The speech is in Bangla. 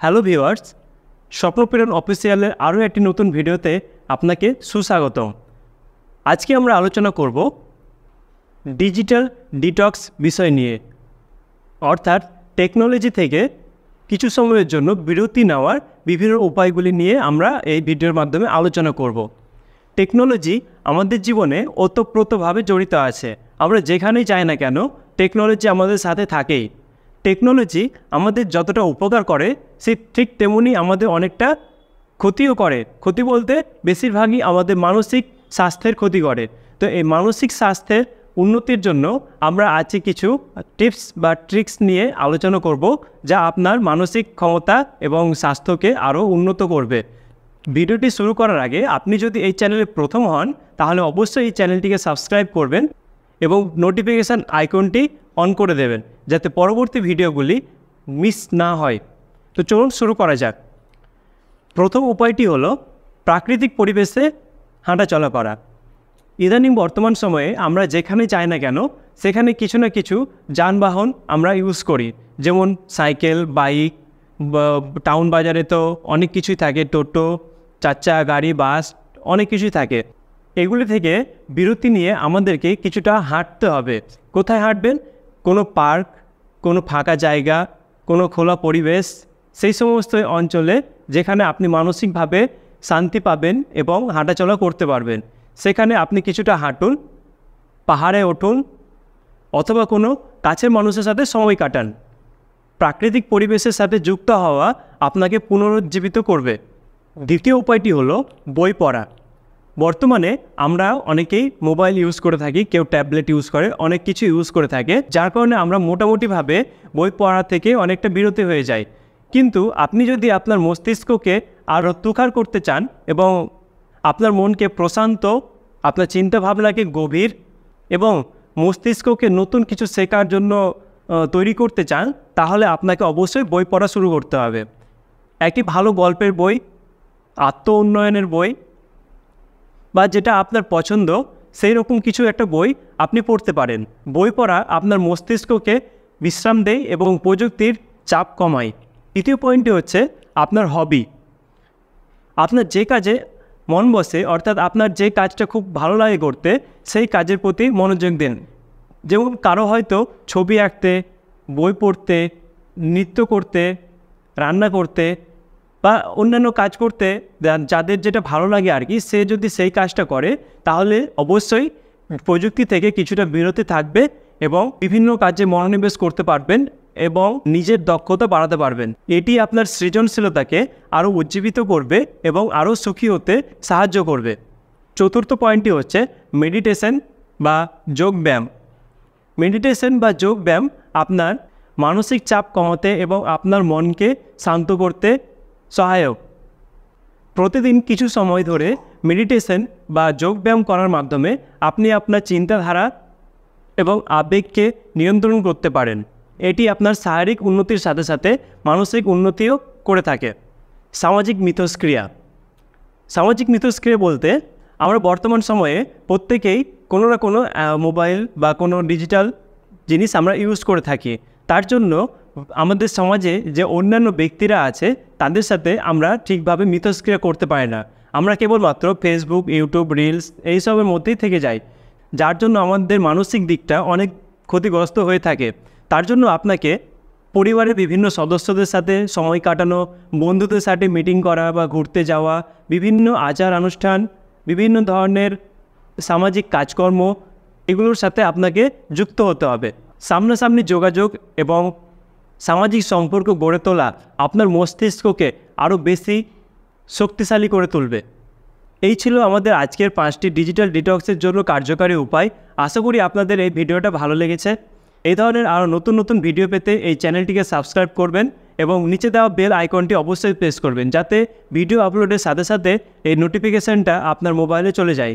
হ্যালো ভিউয়ার্স, স্বপ্নপ্রেরণ অফিসিয়ালের আরও একটি নতুন ভিডিওতে আপনাকে সুস্বাগতম। আজকে আমরা আলোচনা করব ডিজিটাল ডিটক্স বিষয় নিয়ে, অর্থাৎ টেকনোলজি থেকে কিছু সময়ের জন্য বিরতি নেওয়ার বিভিন্ন উপায়গুলি নিয়ে আমরা এই ভিডিওর মাধ্যমে আলোচনা করব। টেকনোলজি আমাদের জীবনে ওতপ্রোতভাবে জড়িত আছে। আমরা যেখানেই যাই না কেন টেকনোলজি আমাদের সাথে থাকেই। টেকনোলজি আমাদের যতটা উপকার করে সে ঠিক তেমনি আমাদের অনেকটা ক্ষতিও করে। ক্ষতি বলতে বেশিরভাগই আমাদের মানসিক স্বাস্থ্যের ক্ষতি করে। তো এই মানসিক স্বাস্থ্যের উন্নতির জন্য আমরা আজকে কিছু টিপস বা ট্রিক্স নিয়ে আলোচনা করব, যা আপনার মানসিক ক্ষমতা এবং স্বাস্থ্যকে আরও উন্নত করবে। ভিডিওটি শুরু করার আগে আপনি যদি এই চ্যানেলে প্রথম হন তাহলে অবশ্যই এই চ্যানেলটিকে সাবস্ক্রাইব করবেন এবং নোটিফিকেশান আইকনটি অন করে দেবেন, যাতে পরবর্তী ভিডিওগুলি মিস না হয়। তো চলুন শুরু করা যাক। প্রথম উপায়টি হলো প্রাকৃতিক পরিবেশে হাঁটাচলা করা। ইদানিং বর্তমান সময়ে আমরা যেখানে যাই না কেন সেখানে কিছু না কিছু যানবাহন আমরা ইউজ করি, যেমন সাইকেল, বাইক, টাউন বাজারে তো অনেক কিছুই থাকে, টোটো, চারচাকা গাড়ি, বাস, অনেক কিছুই থাকে। এগুলি থেকে বিরতি নিয়ে আমাদেরকে কিছুটা হাঁটতে হবে। কোথায় হাঁটবেন? কোনো পার্ক, কোনো ফাঁকা জায়গা, কোনো খোলা পরিবেশ, সেই সমস্ত অঞ্চলে যেখানে আপনি মানসিকভাবে শান্তি পাবেন এবং হাঁটাচলা করতে পারবেন, সেখানে আপনি কিছুটা হাঁটুন, পাহাড়ে উঠুন অথবা কোনো কাছের মানুষের সাথে সময় কাটান। প্রাকৃতিক পরিবেশের সাথে যুক্ত হওয়া আপনাকে পুনরুজ্জীবিত করবে। দ্বিতীয় উপায়টি হলো বই পড়া। বর্তমানে আমরা অনেকেই মোবাইল ইউজ করে থাকি, কেউ ট্যাবলেট ইউজ করে, অনেক কিছু ইউজ করে থাকে, যার কারণে আমরা মোটামুটিভাবে বই পড়া থেকে অনেকটা বিরতি হয়ে যাই। কিন্তু আপনি যদি আপনার মস্তিষ্ককে আরও তুখার করতে চান এবং আপনার মনকে প্রশান্ত, আপনার চিন্তাভাবনাকে গভীর এবং মস্তিষ্ককে নতুন কিছু শেখার জন্য তৈরি করতে চান, তাহলে আপনাকে অবশ্যই বই পড়া শুরু করতে হবে। একটি ভালো গল্পের বই, আত্ম উন্নয়নের বই বা যেটা আপনার পছন্দ সেই রকম কিছু একটা বই আপনি পড়তে পারেন। বই পড়া আপনার মস্তিষ্ককে বিশ্রাম দেয় এবং প্রযুক্তির চাপ কমায়। তৃতীয় পয়েন্টটি হচ্ছে আপনার হবি। আপনার যে কাজে মন বসে, অর্থাৎ আপনার যে কাজটা খুব ভালো লাগে করতে, সেই কাজের প্রতি মনোযোগ দিন। যেমন কারো হয়তো ছবি আঁকতে, বই পড়তে, নৃত্য করতে, রান্না করতে বা অন্যান্য কাজ করতে, যাদের যেটা ভালো লাগে আর কি, সে যদি সেই কাজটা করে তাহলে অবশ্যই প্রযুক্তি থেকে কিছুটা বিরতি থাকবে এবং বিভিন্ন কাজে মনোনিবেশ করতে পারবেন এবং নিজের দক্ষতা বাড়াতে পারবেন। এটি আপনার সৃজনশীলতাকে আরও উজ্জীবিত করবে এবং আরও সুখী হতে সাহায্য করবে। চতুর্থ পয়েন্টটি হচ্ছে মেডিটেশন বা যোগব্যায়াম। মেডিটেশন বা যোগব্যায়াম আপনার মানসিক চাপ কমাতে এবং আপনার মনকে শান্ত করতে সহায়ক। প্রতিদিন কিছু সময় ধরে মেডিটেশন বা যোগব্যায়াম করার মাধ্যমে আপনি আপনার চিন্তাধারা এবং আবেগকে নিয়ন্ত্রণ করতে পারেন। এটি আপনার শারীরিক উন্নতির সাথে সাথে মানসিক উন্নতিও করে থাকে। সামাজিক মিথস্ক্রিয়া। সামাজিক মিথস্ক্রিয়া বলতে আমরা বর্তমান সময়ে প্রত্যেকেই কোনো না কোনো মোবাইল বা কোনো ডিজিটাল জিনিস আমরা ইউজ করে থাকি। তার জন্য আমাদের সমাজে যে অন্যান্য ব্যক্তিরা আছে তাদের সাথে আমরা ঠিকভাবে মিথস্ক্রিয়া করতে পারি না। আমরা কেবলমাত্র ফেসবুক, ইউটিউব, রিলস এইসবের মধ্যেই থেকে যাই, যার জন্য আমাদের মানসিক দিকটা অনেক ক্ষতিগ্রস্ত হয়ে থাকে। তার জন্য আপনাকে পরিবারের বিভিন্ন সদস্যদের সাথে সময় কাটানো, বন্ধুদের সাথে মিটিং করা বা ঘুরতে যাওয়া, বিভিন্ন আচার অনুষ্ঠান, বিভিন্ন ধরনের সামাজিক কাজকর্ম, এগুলোর সাথে আপনাকে যুক্ত হতে হবে। সামনাসামনি যোগাযোগ এবং সামাজিক সম্পর্ক গড়ে তোলা আপনার মস্তিষ্ককে আরও বেশি শক্তিশালী করে তুলবে। এই ছিল আমাদের আজকের 5টি ডিজিটাল ডিটক্সের জন্য কার্যকারী উপায়। আশা করি আপনাদের এই ভিডিওটা ভালো লেগেছে। এই ধরনের আরও নতুন নতুন ভিডিও পেতে এই চ্যানেলটিকে সাবস্ক্রাইব করবেন এবং নিচে দেওয়া বেল আইকনটি অবশ্যই প্রেস করবেন, যাতে ভিডিও আপলোডের সাথে সাথে এই নোটিফিকেশানটা আপনার মোবাইলে চলে যায়।